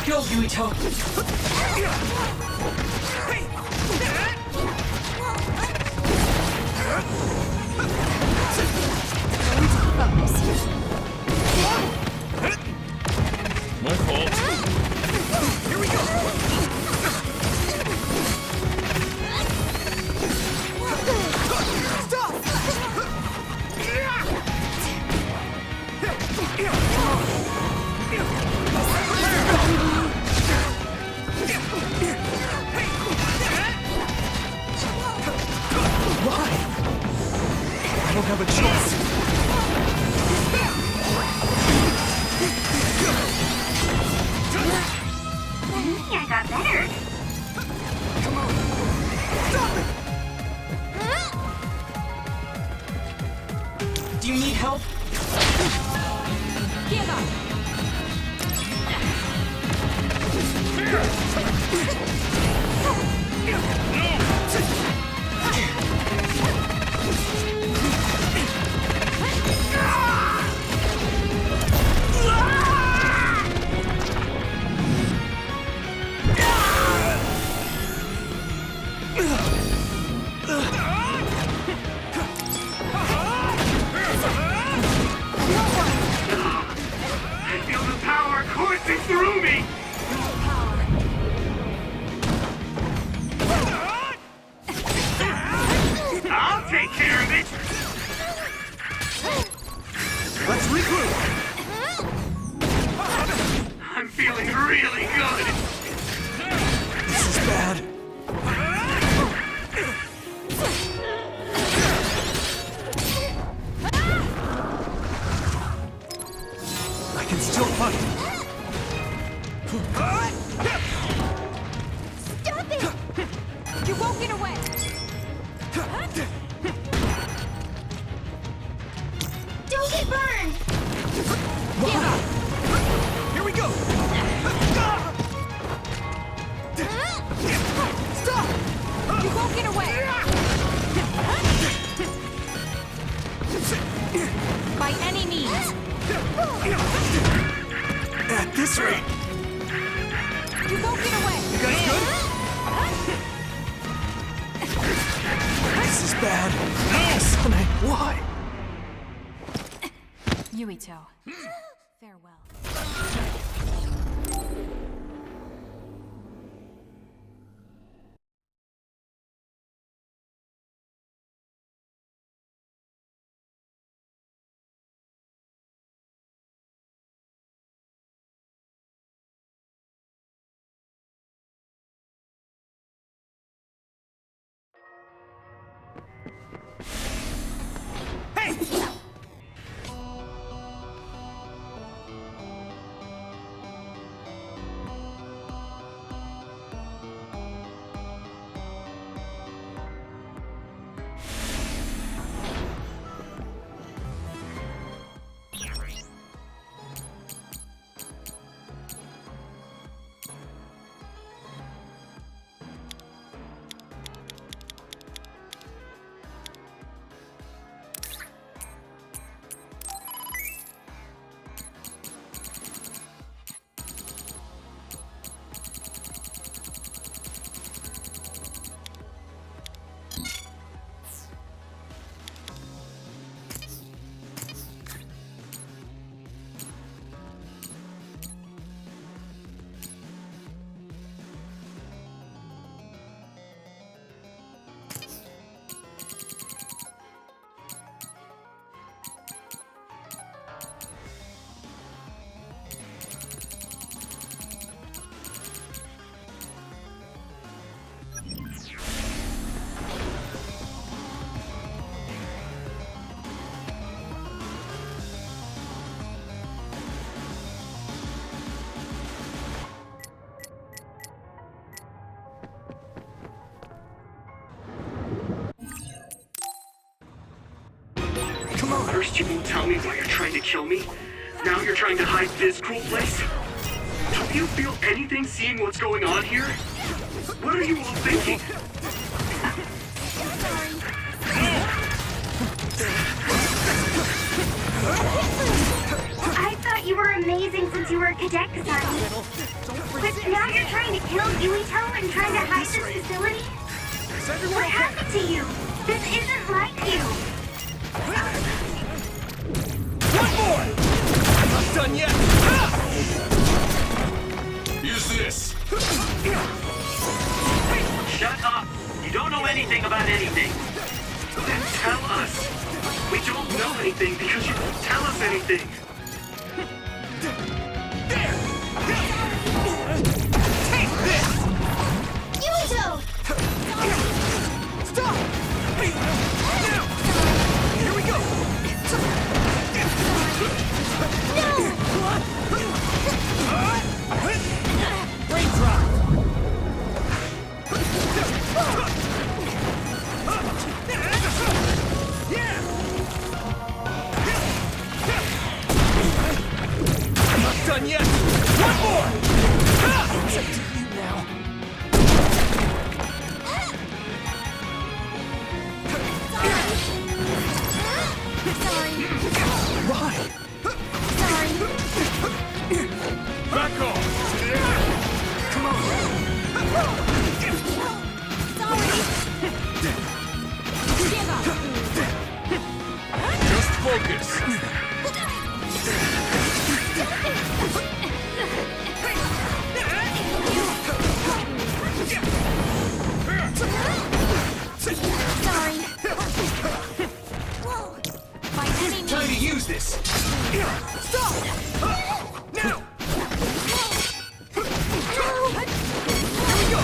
go, Yuito! My fault. Here we go! Stop! Why? I don't have a choice. I got better. Come on! Stop it! Do you need help? Give up. I feel the power coursing through me! I'll take care of it! Let's regroup! I'm feeling really good! This is bad. I can still fight. Stop it! You won't get away. Don't get burned. Give up. Here we go! Stop! You won't get away. By any means. At this rate! You won't get away. You guys good? This is bad. No! Sane, why? Yuito. Farewell. Hey! Come on! First you won't tell me why you're trying to kill me. Now you're trying to hide this cool place. Do you feel anything seeing what's going on here? What are you all thinking? I thought thought you were amazing since you were a cadet, Kasani. But now you're trying to kill Yuito and trying to hide this facility? Is everyone What okay? happened to you? This isn't like you. One more! I'm not done yet! Use this. Shut up! You don't know anything about anything. Then tell us. We don't know anything because you won't tell us anything. There! Take this! Yuito! Stop! Now! Here we go! Brain drop! Yeah! I'm not done yet! One more! It's up to you now. Sorry. Why? Sorry. Back off. Come on! Sorry. Give up. Just focus. Sorry. By any Time to means. use this! Stop! Now! Here we go!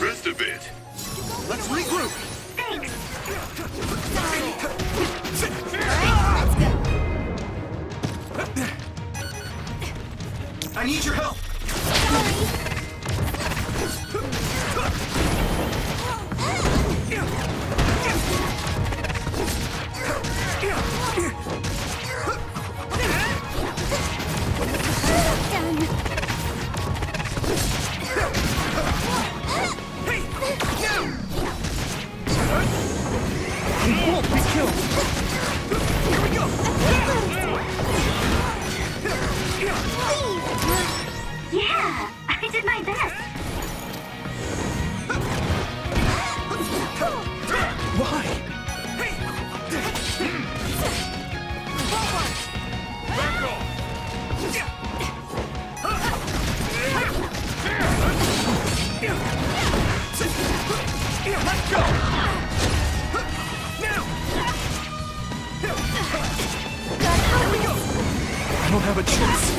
Rest a bit. Let's regroup! Thanks. I need your help! Hey! Now! He won't be killed! Here we go! Yeah, I did my best. Why? Back off. Let go! Now! Here we go! I don't have a choice.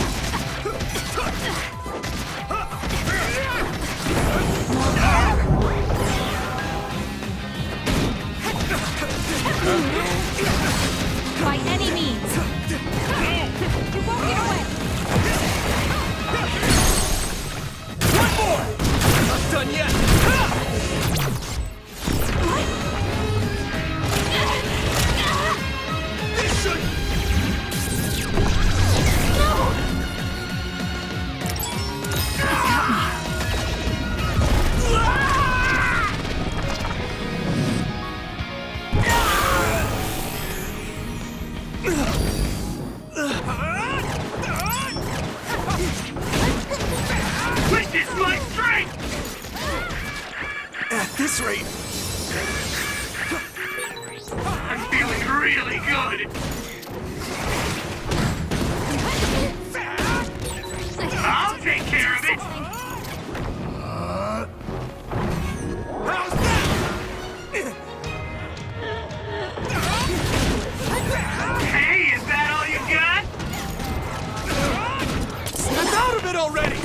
By any means. You won't get away. One more! I'm not done yet! This should... Witness my strength! At this rate... I'm feeling really good. I'll take care of it. How's that? Hey, is that all you got? Snap out of it already!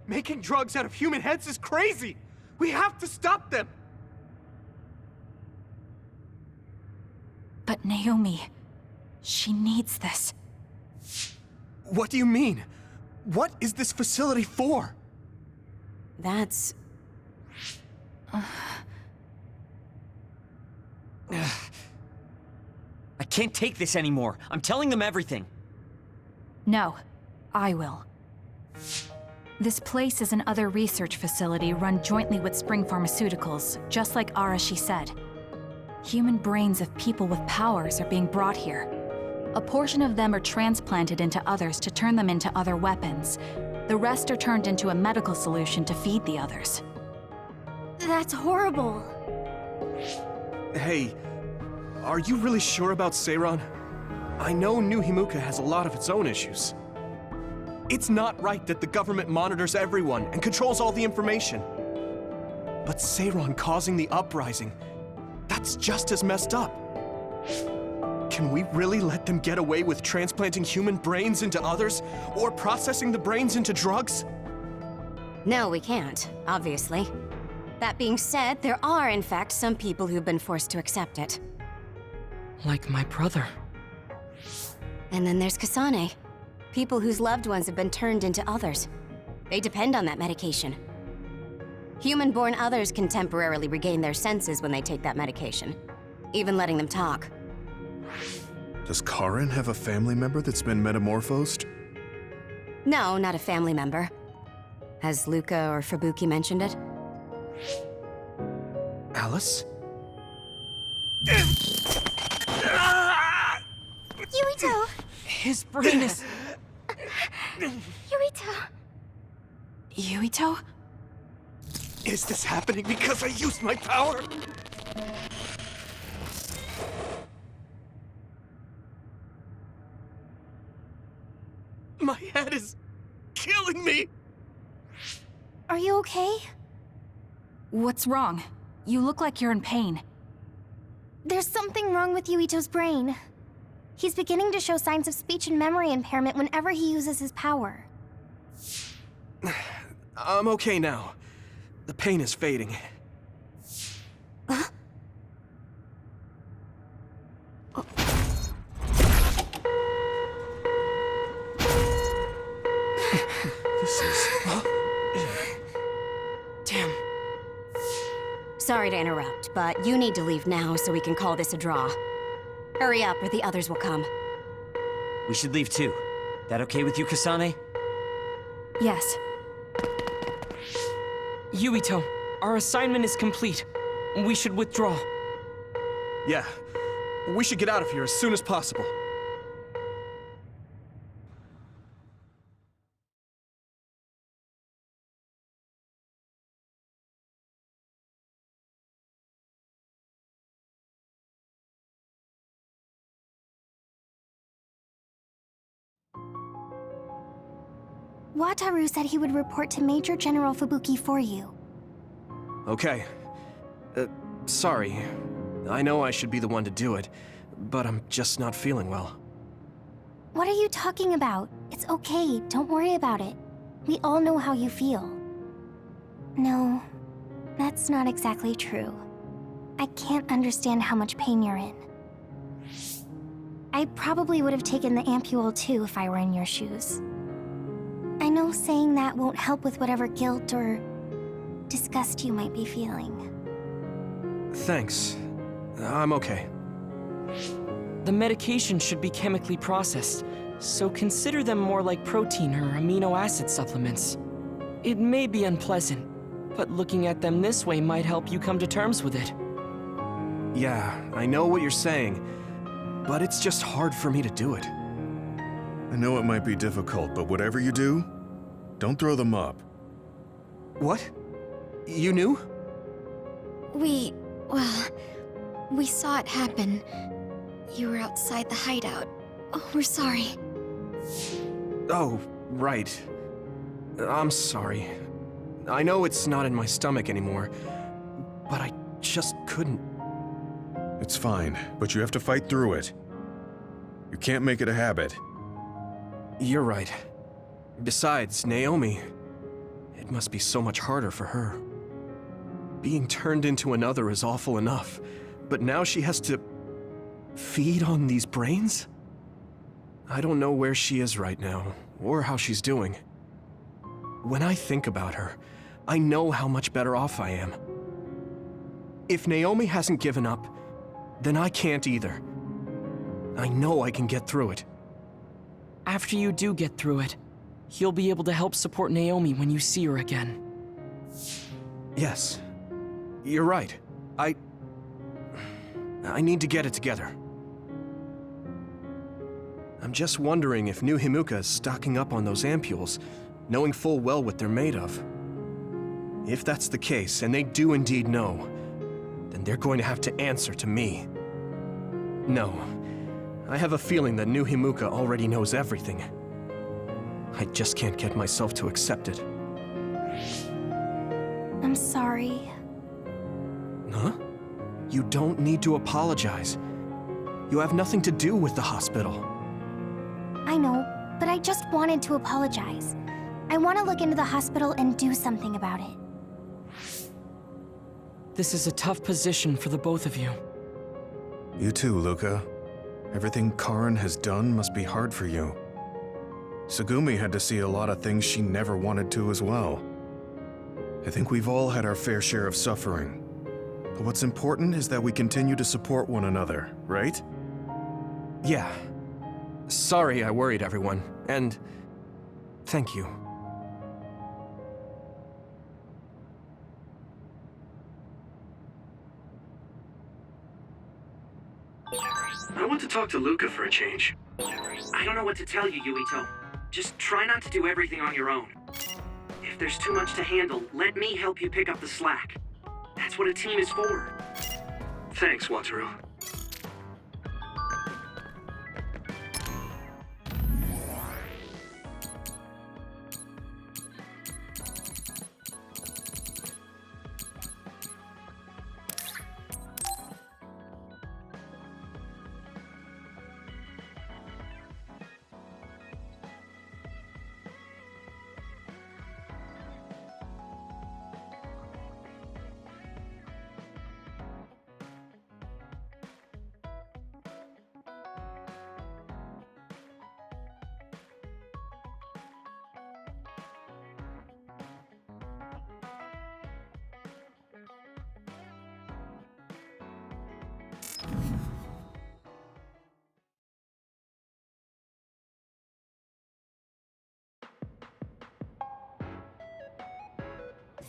Making drugs out of human heads is crazy! We have to stop them! But Naomi, she needs this. What do you mean? What is this facility for? That's... I can't take this anymore. I'm telling them everything. No, I will. This place is another research facility run jointly with Spring Pharmaceuticals, just like Arashi said. Human brains of people with powers are being brought here. A portion of them are transplanted into others to turn them into other weapons. The rest are turned into a medical solution to feed the others. That's horrible. Hey, are you really sure about Seiran? I know New Himuka has a lot of its own issues. It's not right that the government monitors everyone and controls all the information. But Seiran causing the uprising, that's just as messed up. Can we really let them get away with transplanting human brains into others, or processing the brains into drugs? No, we can't, obviously. That being said, there are, in fact, some people who've been forced to accept it. Like my brother. And then there's Kasane. People whose loved ones have been turned into others. They depend on that medication. Human-born others can temporarily regain their senses when they take that medication, even letting them talk. Does Karin have a family member that's been metamorphosed? No, not a family member. Has Luca or Fubuki mentioned it? Alice? Yuito! His brain is... Yuito! Yuito? Is this happening because I used my power? My head is killing me! Are you okay? What's wrong? You look like you're in pain. There's something wrong with Yuito's brain. He's beginning to show signs of speech and memory impairment whenever he uses his power. I'm okay now. The pain is fading. This is... Damn. Sorry to interrupt, but you need to leave now so we can call this a draw. Hurry up or the others will come. We should leave too. That okay with you, Kasane? Yes. Yuito, our assignment is complete. We should withdraw. Yeah. We should get out of here as soon as possible. Wataru said he would report to Major General Fubuki for you. Okay. Sorry. I know I should be the one to do it, but I'm just not feeling well. What are you talking about? It's okay, don't worry about it. We all know how you feel. No, that's not exactly true. I can't understand how much pain you're in. I probably would have taken the ampule too if I were in your shoes. I know saying that won't help with whatever guilt or disgust you might be feeling. Thanks. I'm okay. The medication should be chemically processed, so consider them more like protein or amino acid supplements. It may be unpleasant, but looking at them this way might help you come to terms with it. Yeah, I know what you're saying, but it's just hard for me to do it. I know it might be difficult, but whatever you do, don't throw them up. What? You knew? We saw it happen. You were outside the hideout. Oh, we're sorry. Oh, right. I'm sorry. I know it's not in my stomach anymore, but I just couldn't. It's fine, but you have to fight through it. You can't make it a habit. You're right. Besides, Naomi, it must be so much harder for her. Being turned into another is awful enough, but now she has to feed on these brains? I don't know where she is right now, or how she's doing. When I think about her, I know how much better off I am. If Naomi hasn't given up, then I can't either. I know I can get through it. After you do get through it, you'll be able to help support Naomi when you see her again. Yes, you're right. I need to get it together. I'm just wondering if New Himuka is stocking up on those ampules, knowing full well what they're made of. If that's the case, and they do indeed know, then they're going to have to answer to me. No, I have a feeling that New Himuka already knows everything. I just can't get myself to accept it. I'm sorry. Huh? You don't need to apologize. You have nothing to do with the hospital. I know, but I just wanted to apologize. I want to look into the hospital and do something about it. This is a tough position for the both of you. You too, Luca. Everything Karin has done must be hard for you. Tsugumi had to see a lot of things she never wanted to as well. I think we've all had our fair share of suffering. But what's important is that we continue to support one another, right? Yeah. Sorry I worried everyone, and thank you. I want to talk to Luca for a change. I don't know what to tell you, Yuito. Just try not to do everything on your own. If there's too much to handle, let me help you pick up the slack. That's what a team is for. Thanks, Wataru.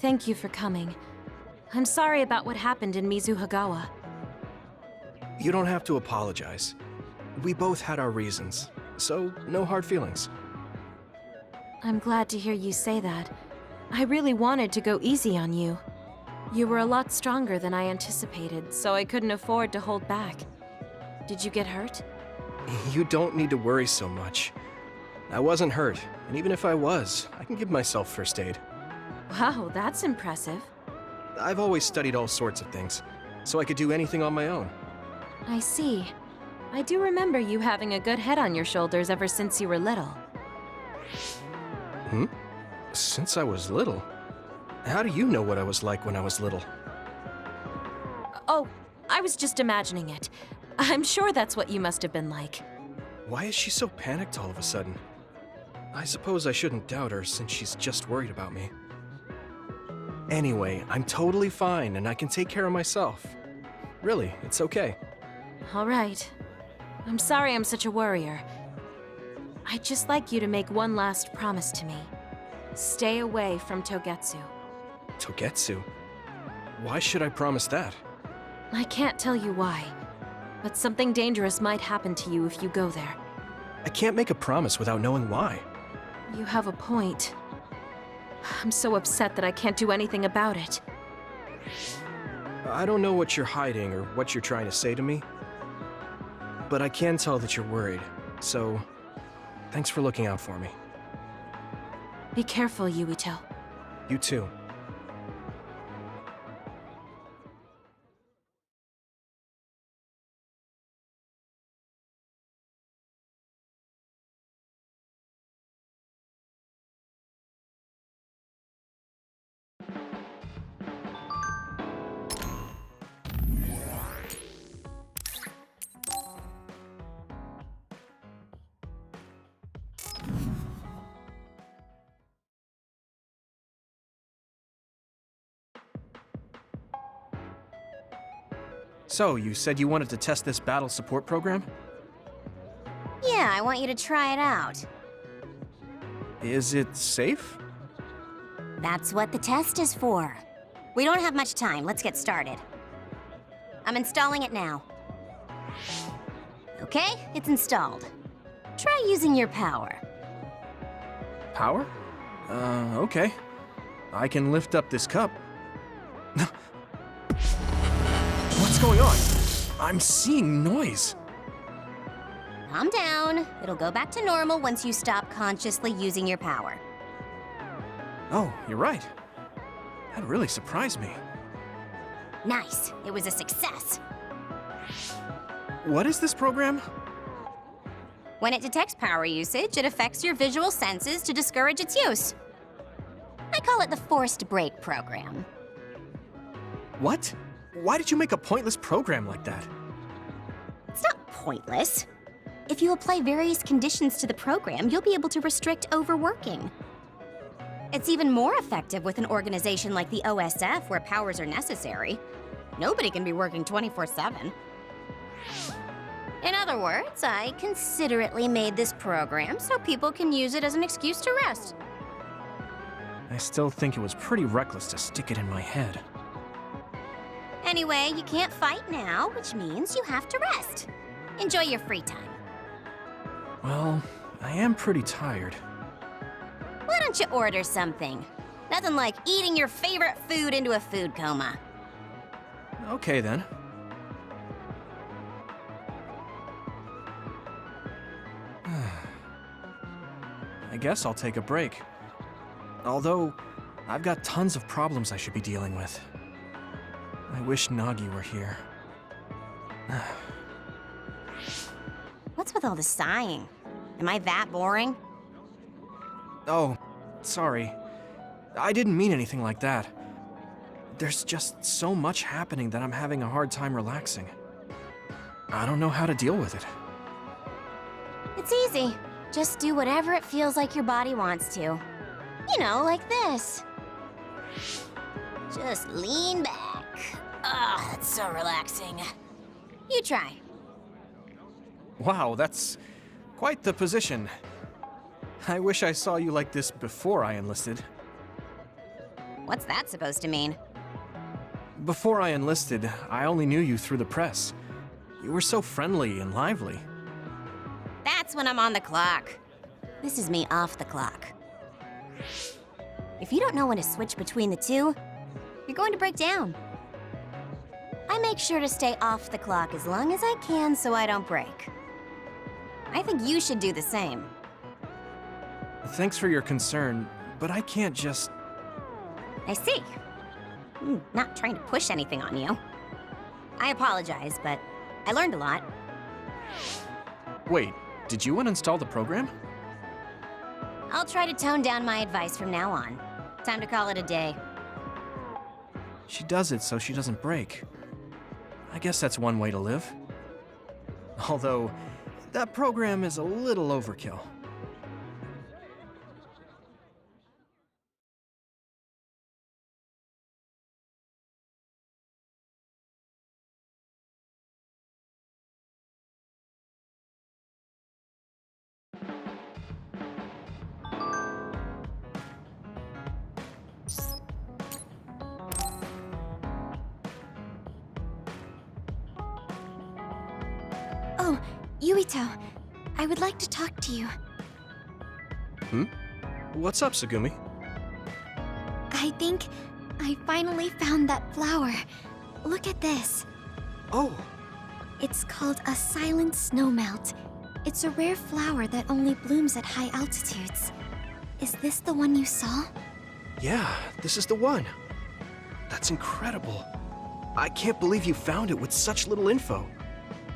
Thank you for coming. I'm sorry about what happened in Mizuhagawa. You don't have to apologize. We both had our reasons, so no hard feelings. I'm glad to hear you say that. I really wanted to go easy on you. You were a lot stronger than I anticipated, so I couldn't afford to hold back. Did you get hurt? You don't need to worry so much. I wasn't hurt, and even if I was, I can give myself first aid. Wow, that's impressive. I've always studied all sorts of things, so I could do anything on my own. I see. I do remember you having a good head on your shoulders ever since you were little. Hmm? Since I was little? How do you know what I was like when I was little? Oh, I was just imagining it. I'm sure that's what you must have been like. Why is she so panicked all of a sudden? I suppose I shouldn't doubt her since she's just worried about me. Anyway, I'm totally fine and I can take care of myself. Really, it's okay. All right. I'm sorry I'm such a worrier. I'd just like you to make one last promise to me. Stay away from Togetsu. Togetsu? Why should I promise that? I can't tell you why, but something dangerous might happen to you if you go there. I can't make a promise without knowing why. You have a point. I'm so upset that I can't do anything about it. I don't know what you're hiding or what you're trying to say to me, but I can tell that you're worried, so thanks for looking out for me. Be careful, Yuito. You too. So, you said you wanted to test this battle support program? Yeah, I want you to try it out. Is it safe? That's what the test is for. We don't have much time. Let's get started. I'm installing it now. Okay, it's installed. Try using your power. Power? Okay. I can lift up this cup. What's going on? I'm seeing noise. Calm down. It'll go back to normal once you stop consciously using your power. Oh, you're right. That really surprised me. Nice. It was a success. What is this program? When it detects power usage, it affects your visual senses to discourage its use. I call it the forced break program. What? Why did you make a pointless program like that? It's not pointless. If you apply various conditions to the program, you'll be able to restrict overworking. It's even more effective with an organization like the OSF where powers are necessary. Nobody can be working 24/7. In other words, I considerately made this program so people can use it as an excuse to rest. I still think it was pretty reckless to stick it in my head. Anyway, you can't fight now, which means you have to rest. Enjoy your free time. Well, I am pretty tired. Why don't you order something? Nothing like eating your favorite food into a food coma. Okay then. I guess I'll take a break. Although, I've got tons of problems I should be dealing with. I wish Nagi were here. What's with all the sighing? Am I that boring? Oh, sorry. I didn't mean anything like that. There's just so much happening that I'm having a hard time relaxing. I don't know how to deal with it. It's easy. Just do whatever it feels like your body wants to. You know, like this. Just lean back. Ah, that's so relaxing. You try. Wow, that's quite the position. I wish I saw you like this before I enlisted. What's that supposed to mean? Before I enlisted, I only knew you through the press. You were so friendly and lively. That's when I'm on the clock. This is me off the clock. If you don't know when to switch between the two, you're going to break down. I make sure to stay off the clock as long as I can so I don't break. I think you should do the same. Thanks for your concern, but I can't just... I see. I'm not trying to push anything on you. I apologize, but I learned a lot. Wait, did you uninstall the program? I'll try to tone down my advice from now on. Time to call it a day. She does it so she doesn't break. I guess that's one way to live. Although, that program is a little overkill. Oh, Yuito, I would like to talk to you. What's up, Tsugumi? I think I finally found that flower. Look at this. Oh, It's called a silent snowmelt. It's a rare flower that only blooms at high altitudes. Is this the one you saw? yeah, this is the one. That's incredible. I can't believe you found it with such little info.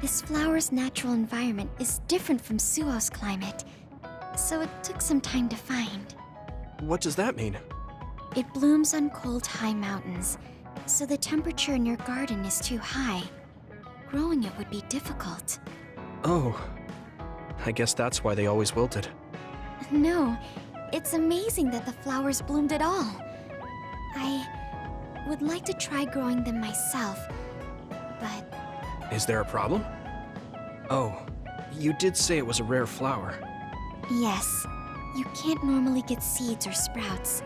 This flower's natural environment is different from Suo's climate, so it took some time to find. What does that mean? It blooms on cold, high mountains, so the temperature in your garden is too high. Growing it would be difficult. Oh, I guess that's why they always wilted. No, it's amazing that the flowers bloomed at all. I would like to try growing them myself, but Is there a problem? Oh, you did say it was a rare flower. yes, you can't normally get seeds or sprouts.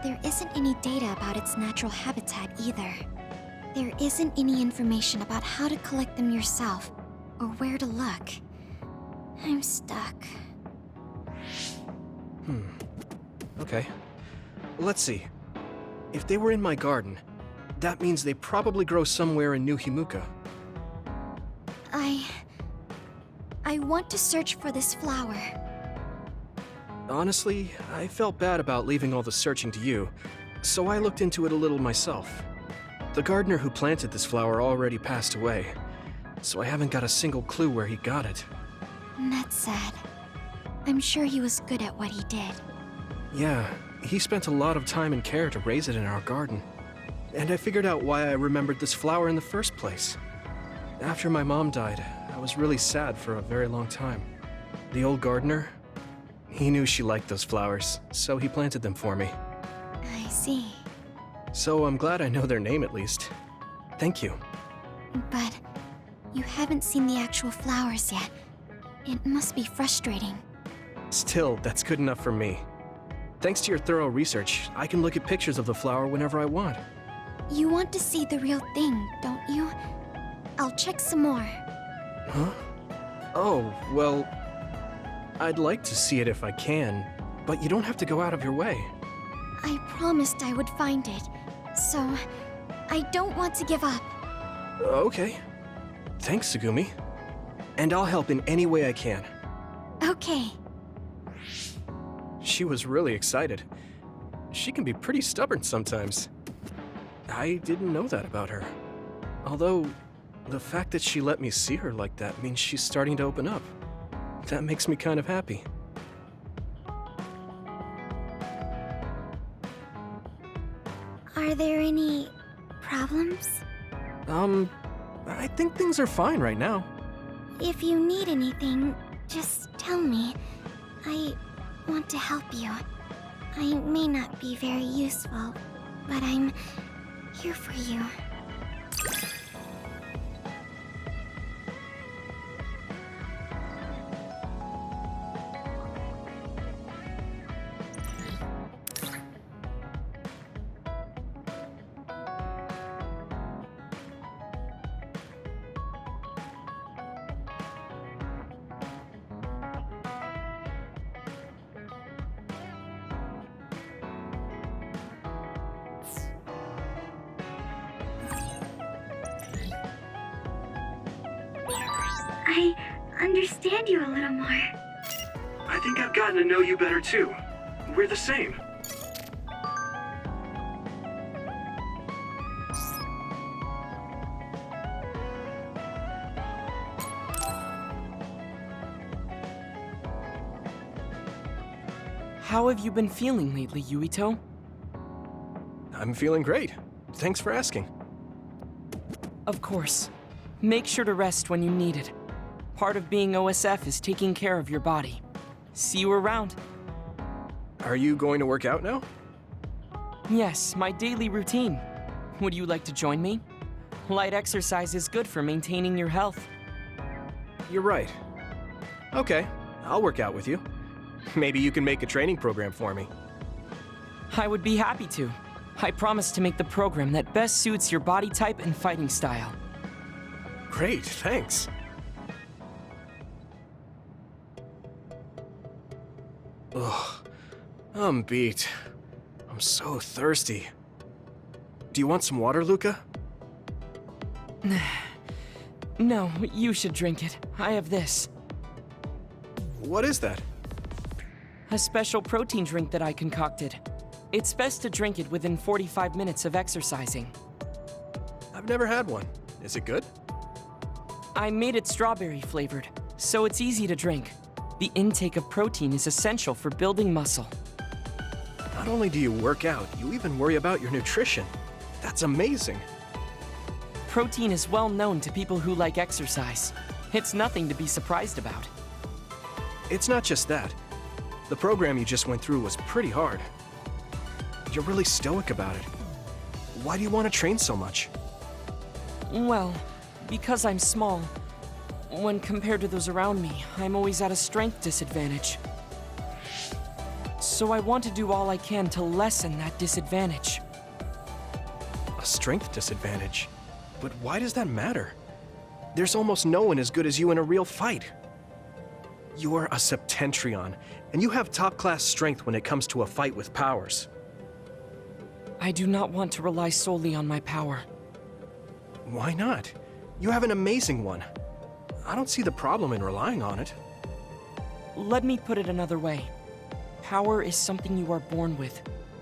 There isn't any data about its natural habitat either. There isn't any information about how to collect them yourself, or where to look. I'm stuck. Okay. Let's see. If they were in my garden, that means they probably grow somewhere in New Himuka. I want to search for this flower. Honestly, I felt bad about leaving all the searching to you, so I looked into it a little myself. The gardener who planted this flower already passed away, so I haven't got a single clue where he got it. That's sad. I'm sure he was good at what he did. Yeah, he spent a lot of time and care to raise it in our garden. And I figured out why I remembered this flower in the first place. After my mom died, I was really sad for a very long time. The old gardener, he knew she liked those flowers, so he planted them for me. I see. So I'm glad I know their name at least. Thank you. But you haven't seen the actual flowers yet. It must be frustrating. Still, that's good enough for me. Thanks to your thorough research, I can look at pictures of the flower whenever I want. You want to see the real thing, don't you? I'll check some more. Huh? Oh, well, I'd like to see it if I can, but you don't have to go out of your way. I promised I would find it, so I don't want to give up. Okay. Thanks, Tsugumi. And I'll help in any way I can. Okay. She was really excited. She can be pretty stubborn sometimes. I didn't know that about her. Although, the fact that she let me see her like that means she's starting to open up. That makes me kind of happy. Are there any problems? I think things are fine right now. If you need anything, just tell me. I want to help you. I may not be very useful, but I'm here for you. I understand you a little more. I think I've gotten to know you better too. We're the same. How have you been feeling lately, Yuito? I'm feeling great. Thanks for asking. Of course. Make sure to rest when you need it. Part of being OSF is taking care of your body. See you around. Are you going to work out now? Yes, my daily routine. Would you like to join me? Light exercise is good for maintaining your health. You're right. Okay, I'll work out with you. Maybe you can make a training program for me. I would be happy to. I promise to make the program that best suits your body type and fighting style. Great, thanks. Ugh, I'm beat. I'm so thirsty. Do you want some water, Luca? No, you should drink it. I have this. What is that? A special protein drink that I concocted. It's best to drink it within 45 minutes of exercising. I've never had one. Is it good? I made it strawberry flavored, so it's easy to drink. The intake of protein is essential for building muscle. Not only do you work out, you even worry about your nutrition. That's amazing. Protein is well known to people who like exercise. It's nothing to be surprised about. It's not just that. The program you just went through was pretty hard. You're really stoic about it. Why do you want to train so much? Well, because I'm small. When compared to those around me, I'm always at a strength disadvantage. So I want to do all I can to lessen that disadvantage. A strength disadvantage? But why does that matter? There's almost no one as good as you in a real fight. You're a Septentrion, and you have top-class strength when it comes to a fight with powers. I do not want to rely solely on my power. Why not? You have an amazing one. I don't see the problem in relying on it. Let me put it another way. Power is something you are born with.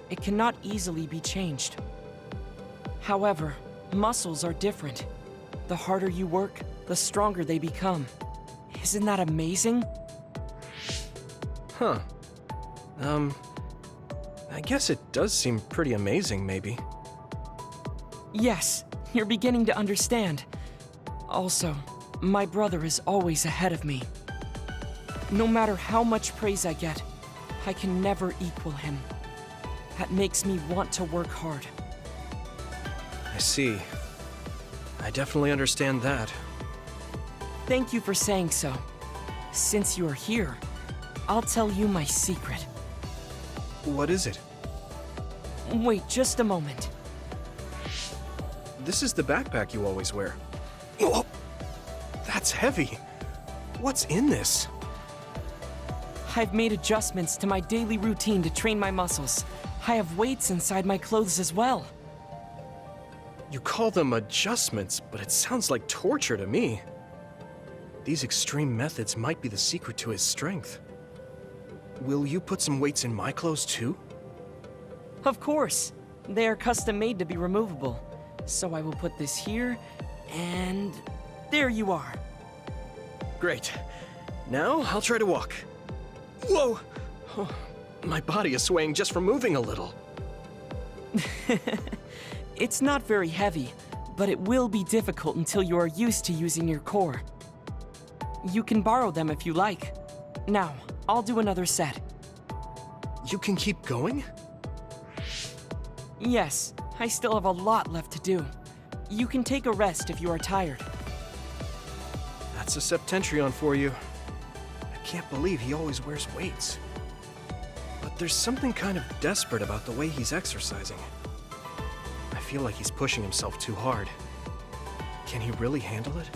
It cannot easily be changed. However, muscles are different. The harder you work, the stronger they become. Isn't that amazing? Huh. I guess it does seem pretty amazing, maybe. Yes, you're beginning to understand. Also, my brother is always ahead of me. No matter how much praise I get, I can never equal him. That makes me want to work hard. I see. I definitely understand that. Thank you for saying so. Since you are here, I'll tell you my secret. What is it? Wait just a moment. This is the backpack you always wear. Oh, that's heavy. What's in this? I've made adjustments to my daily routine to train my muscles. I have weights inside my clothes as well. You call them adjustments, but it sounds like torture to me. These extreme methods might be the secret to his strength. Will you put some weights in my clothes too? Of course. They are custom made to be removable. So I will put this here, and there you are. Great. Now I'll try to walk. Whoa! Oh, my body is swaying just from moving a little. It's not very heavy, but it will be difficult until you are used to using your core. You can borrow them if you like. Now, I'll do another set. You can keep going? Yes, I still have a lot left to do. You can take a rest if you are tired. That's a Septentrion for you. I can't believe he always wears weights. But there's something kind of desperate about the way he's exercising. I feel like he's pushing himself too hard. Can he really handle it?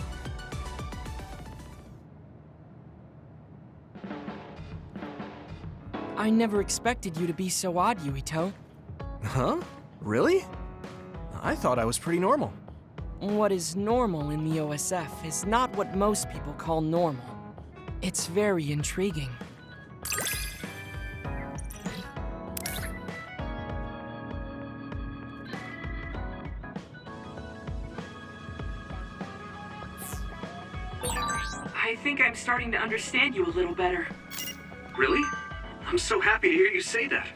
I never expected you to be so odd, Yuito. Huh? Really? I thought I was pretty normal. What is normal in the OSF is not what most people call normal. It's very intriguing. I think I'm starting to understand you a little better. Really? I'm so happy to hear you say that.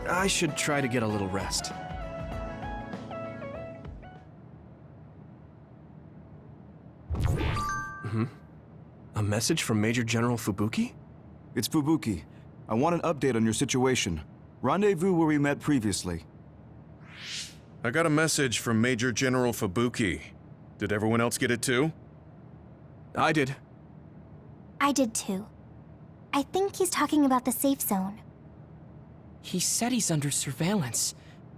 I should try to get a little rest. A message from Major General Fubuki? It's Fubuki. I want an update on your situation. Rendezvous where we met previously. I got a message from Major General Fubuki. Did everyone else get it too? I did. I did too. I think he's talking about the safe zone. He said he's under surveillance,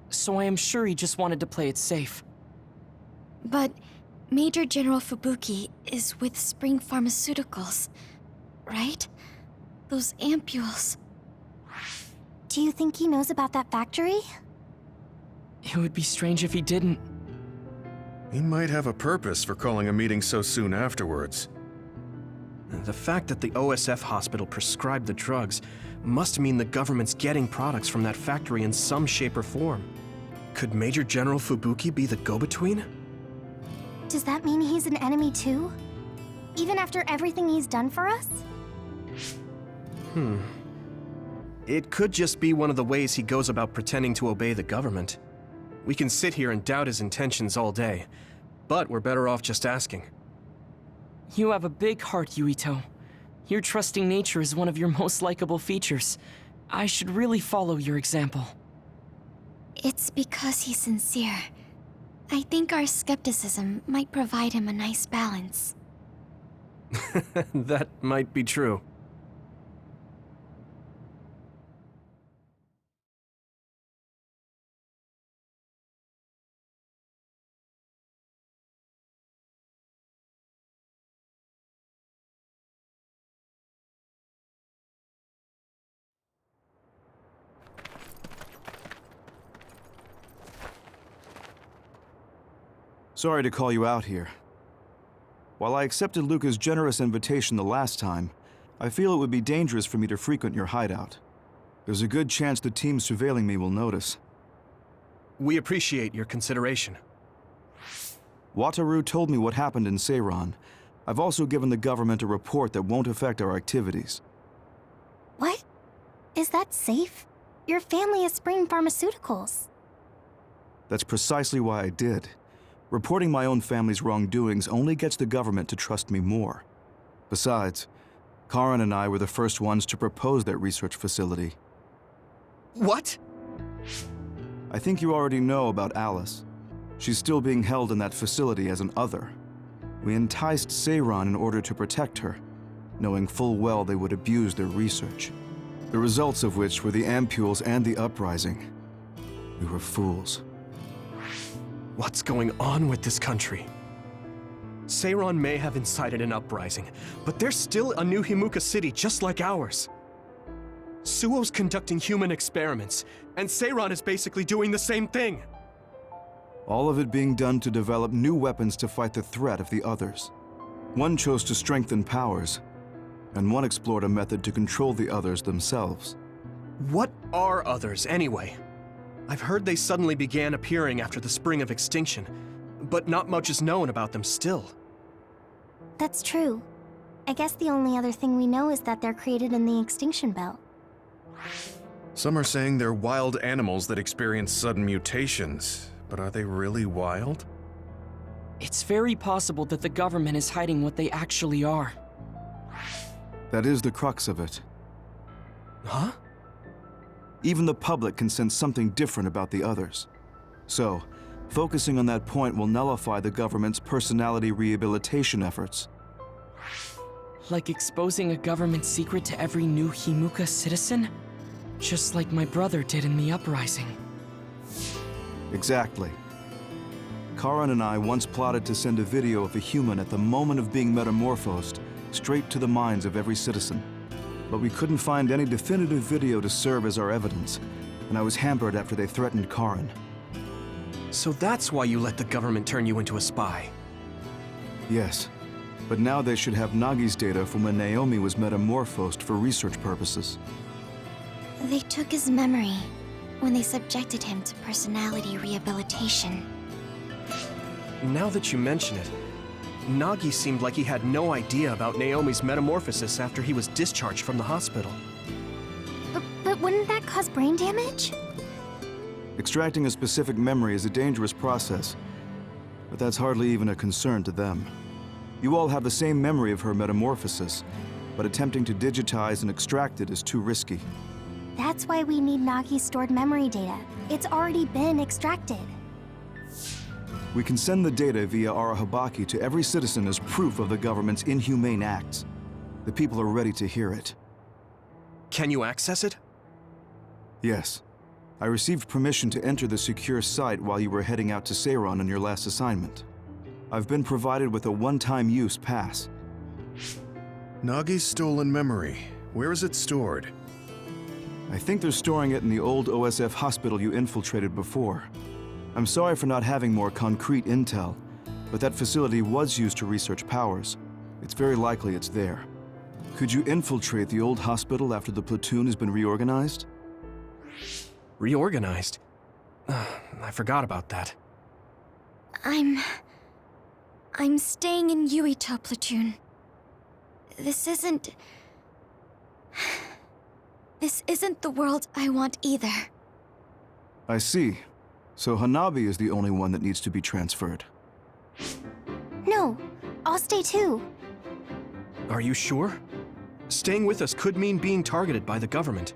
so I am sure he just wanted to play it safe. But Major General Fubuki is with Spring Pharmaceuticals, right? Those ampules. Do you think he knows about that factory? It would be strange if he didn't. He might have a purpose for calling a meeting so soon afterwards. The fact that the OSF hospital prescribed the drugs must mean the government's getting products from that factory in some shape or form. Could Major General Fubuki be the go-between? Does that mean he's an enemy too? Even after everything he's done for us? It could just be one of the ways he goes about pretending to obey the government. We can sit here and doubt his intentions all day, but we're better off just asking. You have a big heart, Yuito. Your trusting nature is one of your most likable features. I should really follow your example. It's because he's sincere. I think our skepticism might provide him a nice balance. That might be true. Sorry to call you out here. While I accepted Luca's generous invitation the last time, I feel it would be dangerous for me to frequent your hideout. There's a good chance the team surveilling me will notice. We appreciate your consideration. Wataru told me what happened in Seiran. I've also given the government a report that won't affect our activities. What? Is that safe? Your family is Spring Pharmaceuticals. That's precisely why I did. Reporting my own family's wrongdoings only gets the government to trust me more. Besides, Karen and I were the first ones to propose that research facility. What? I think you already know about Alice. She's still being held in that facility as an other. We enticed Seiran in order to protect her, knowing full well they would abuse their research. The results of which were the ampules and the uprising. We were fools. What's going on with this country? Seiran may have incited an uprising, but there's still a new Himuka city just like ours. Suo's conducting human experiments, and Seiran is basically doing the same thing. All of it being done to develop new weapons to fight the threat of the others. One chose to strengthen powers, and one explored a method to control the others themselves. What are others, anyway? I've heard they suddenly began appearing after the Spring of Extinction, but not much is known about them still. That's true. I guess the only other thing we know is that they're created in the extinction belt. Some are saying they're wild animals that experience sudden mutations, but are they really wild? It's very possible that the government is hiding what they actually are. That is the crux of it. Huh? Even the public can sense something different about the others. So, focusing on that point will nullify the government's personality rehabilitation efforts. Like exposing a government secret to every new Himuka citizen? Just like my brother did in the uprising. Exactly. Karen and I once plotted to send a video of a human at the moment of being metamorphosed straight to the minds of every citizen. But we couldn't find any definitive video to serve as our evidence, and I was hampered after they threatened Karen. So that's why you let the government turn you into a spy? Yes, but now they should have Nagi's data from when Naomi was metamorphosed for research purposes. They took his memory when they subjected him to personality rehabilitation. Now that you mention it, Nagi seemed like he had no idea about Naomi's metamorphosis after he was discharged from the hospital. But wouldn't that cause brain damage? Extracting a specific memory is a dangerous process, but that's hardly even a concern to them. You all have the same memory of her metamorphosis, but attempting to digitize and extract it is too risky. That's why we need Nagi's stored memory data. It's already been extracted. We can send the data via Arahabaki to every citizen as proof of the government's inhumane acts. The people are ready to hear it. Can you access it? Yes. I received permission to enter the secure site while you were heading out to Seiron on your last assignment. I've been provided with a one-time use pass. Nagi's stolen memory. Where is it stored? I think they're storing it in the old OSF hospital you infiltrated before. I'm sorry for not having more concrete intel, but that facility was used to research powers. It's very likely it's there. Could you infiltrate the old hospital after the platoon has been reorganized? Reorganized? I forgot about that. I'm staying in Yuito platoon. This isn't the world I want either. I see. So Hanabi is the only one that needs to be transferred. No, I'll stay too. Are you sure? Staying with us could mean being targeted by the government.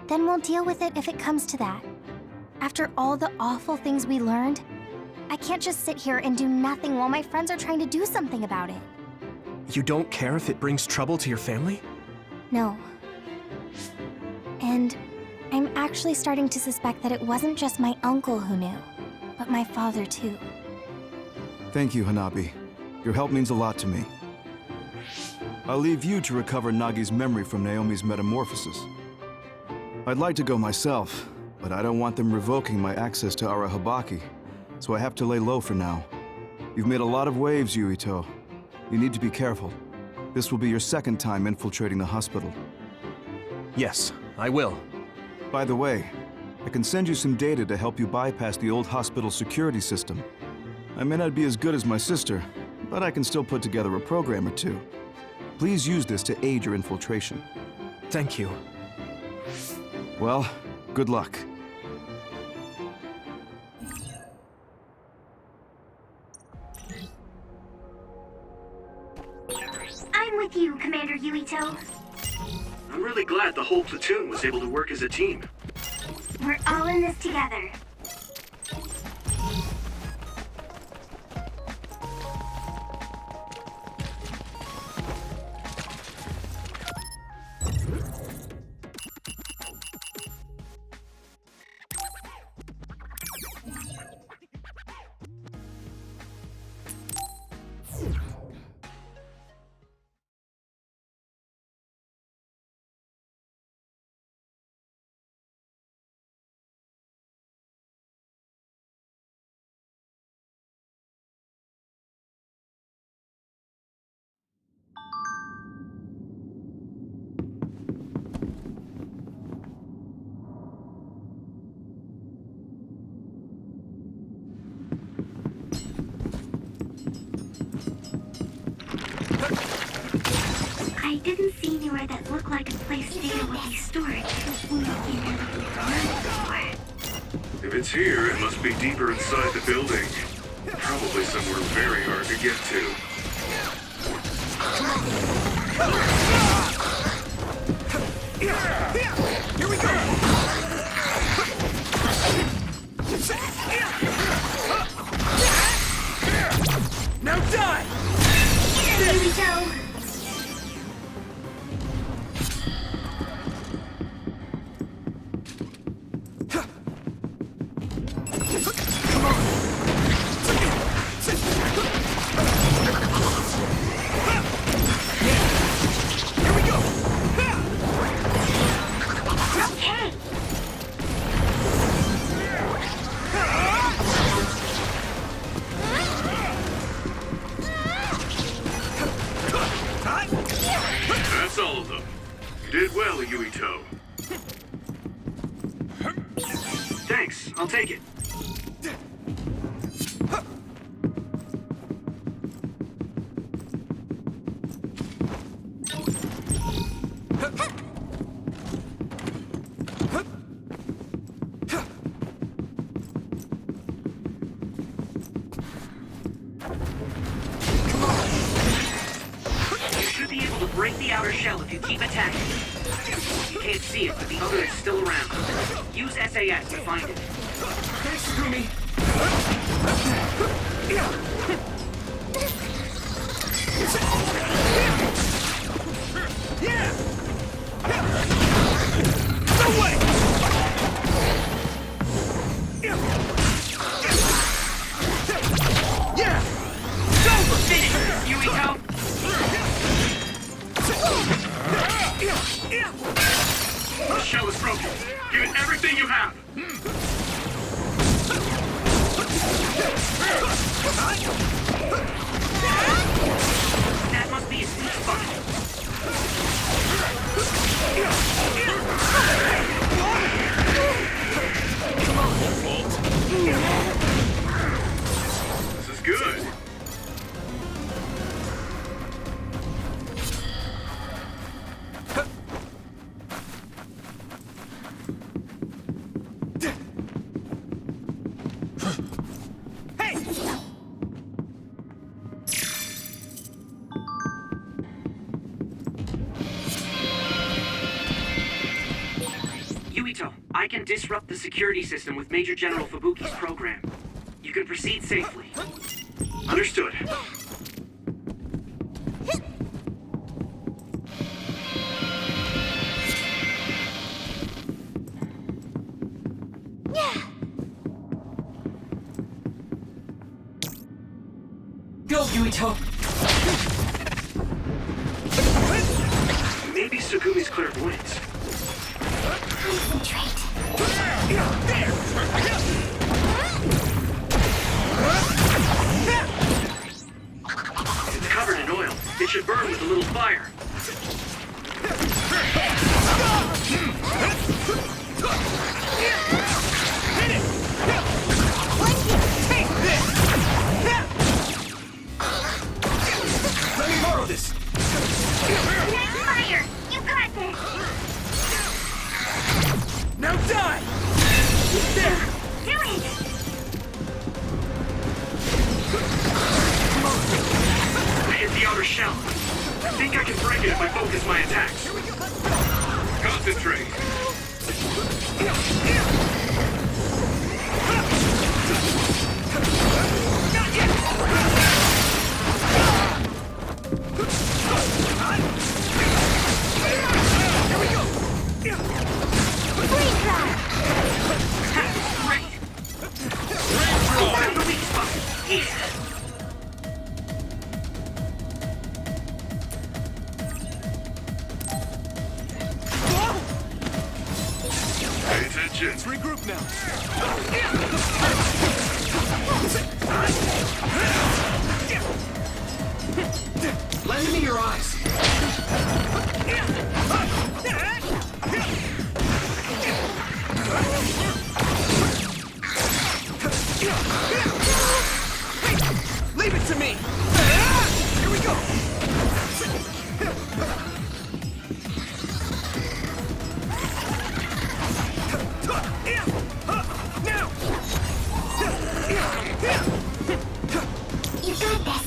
Then we'll deal with it if it comes to that. After all the awful things we learned, I can't just sit here and do nothing while my friends are trying to do something about it. You don't care if it brings trouble to your family? No. And I'm actually starting to suspect that it wasn't just my uncle who knew, but my father too. Thank you, Hanabi. Your help means a lot to me. I'll leave you to recover Nagi's memory from Naomi's metamorphosis. I'd like to go myself, but I don't want them revoking my access to Arahabaki, so I have to lay low for now. You've made a lot of waves, Yuito. You need to be careful. This will be your second time infiltrating the hospital. Yes, I will. By the way, I can send you some data to help you bypass the old hospital security system. I may not be as good as my sister, but I can still put together a program or two. Please use this to aid your infiltration. Thank you. Well, good luck. I'm with you, Commander Yuito. I'm really glad the whole platoon was able to work as a team. We're all in this together. I didn't see anywhere that looked like a place data would be stored. If it's here, it must be deeper inside the building. Probably somewhere very hard to get to. Here we go! Now die! Here we go! That's all of them. You did well, Yuito. Thanks, I'll take it. You keep attacking. You can't see it, but the other is still around. Use SAS to find it. Thanks, Gumi. No way! Yeah! It's over! Finish this, Yuito! The shell is broken. Give it everything you have. That must be a sweet spot. This is good. Yuito, I can disrupt the security system with Major General Fubuki's program. You can proceed safely. Understood. Go, Yuito! Maybe Sugumi's clairvoyance. Concentrate. It's covered in oil. It should burn with a little fire. Let me borrow this! Fire! You got this! Now die! There! Do it! I hit the outer shell. I think I can break it if I focus my attacks. Concentrate. Found the weak spot. Here. Pay attention. Let's regroup now. Lend me your eyes. Leave it to me. Here we go. Now. You got this!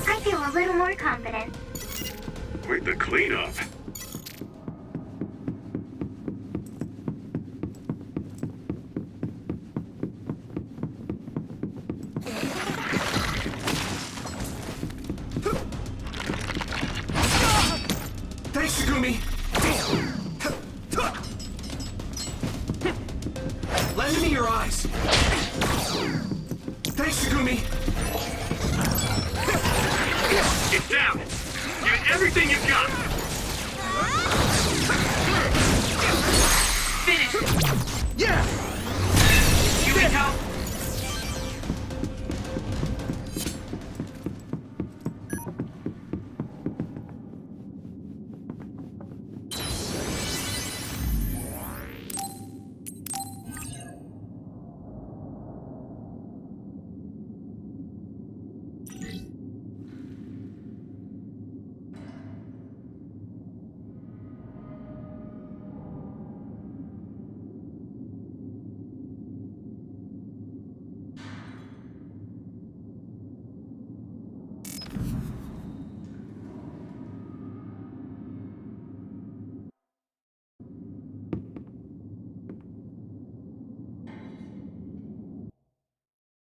I feel a little more confident. Wait, the cleanup. Thanks, Gumi. Lend me your eyes. Thanks, Gumi. It's down. Give it everything you've got. Finish it. Yeah!